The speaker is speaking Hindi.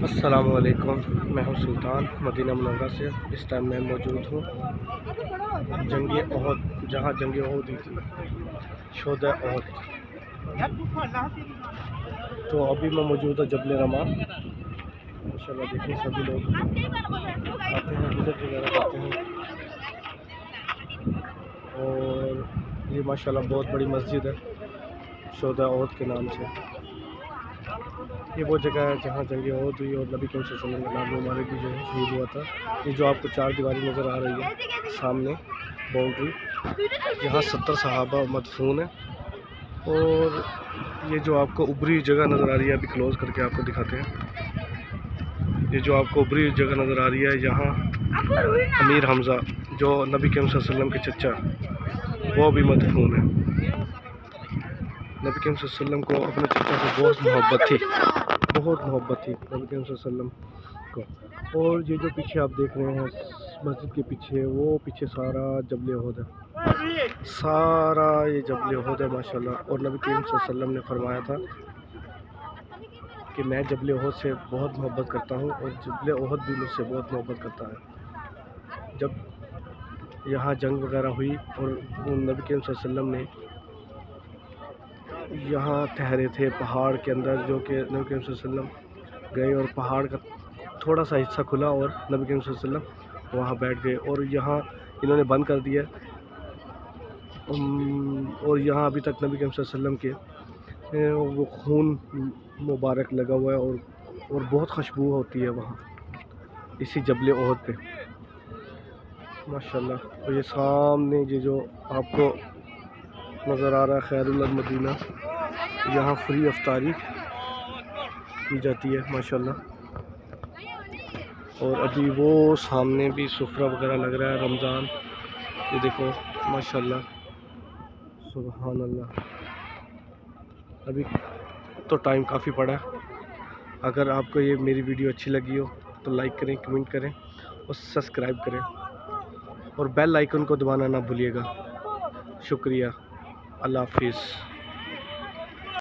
अस्सलामुअलैकुम, मैं हूं सुल्तान मदीना मुनव्वरा से। इस टाइम मैं मौजूद हूं जंग ओहद, जहां जंग ओहद हुई थी, शोदा ओहद। तो अभी मैं मौजूद हूं जबल रमा। माशाल्लाह देखिए सभी लोग आते हैं, विजिट वगैरह करते हैं। और ये माशाल्लाह बहुत बड़ी मस्जिद है शोदा ओहद के नाम से। ये वो जगह है जहाँ जंग ओहद हुई और नबी करीम सल्लल्लाहु अलैहि वसल्लम का नाम मुबारक भी जो है शहीद हुआ था। ये जो आपको चार दीवारी नज़र आ रही है सामने बाउंड्री, यहाँ 70 सहाबा मदफून है। और ये जो आपको उभरी जगह नज़र आ रही है, अभी क्लोज़ करके आपको दिखाते हैं। ये जो आपको उभरी जगह नज़र आ रही है, यहाँ अमीर हमज़ा जो नबी करीम सल्लल्लाहु अलैहि वसल्लम के चचा, वो भी मदफून है। नबी करीम सल्लल्लाहु अलैहि वसल्लम को अपने चचा से बहुत मोहब्बत थी, बहुत मोहब्बत थी नबी करीम सल्लल्लाहु अलैहि वसल्लम को। और ये जो पीछे आप देख रहे हैं मस्जिद के पीछे, वो पीछे सारा जबल ओहद है, सारा ये जबल ओहद है माशाल्लाह। और नबी करीम सल्लल्लाहु अलैहि वसल्लम ने फरमाया था कि मैं जबल ओहद से बहुत मोहब्बत करता हूँ और जबल ओहद भी मुझसे बहुत मोहब्बत करता है। जब यहाँ जंग वगैरह हुई और नबी करीम सल्लल्लाहु अलैहि वसल्लम ने यहाँ ठहरे थे पहाड़ के अंदर, जो कि नबी करीम सल्लल्लाहु अलैहि वसल्लम गए और पहाड़ का थोड़ा सा हिस्सा खुला और नबी करीम सल्लल्लाहु अलैहि वसल्लम वहाँ बैठ गए। और यहाँ इन्होंने बंद कर दिया। और यहाँ अभी तक नबी करीम सल्लल्लाहु अलैहि वसल्लम के वो खून मुबारक लगा हुआ है और बहुत खुशबू होती है वहाँ इसी जबल ओहद पे माशाल्लाह। और ये सामने ये जो आपको नज़र आ रहा है खैरुल मदीना, यहाँ फ्री अफ्तारी की जाती है माशाल्लाह। और अभी वो सामने भी सुफ्रा वगैरह लग रहा है रमज़ान, ये देखो माशाल्लाह, सुभान अल्लाह। अभी तो टाइम काफ़ी पड़ा है। अगर आपको ये मेरी वीडियो अच्छी लगी हो तो लाइक करें, कमेंट करें और सब्सक्राइब करें और बेल आइकन को दबाना ना भूलिएगा। शुक्रिया, अल्लाह हाफिज़।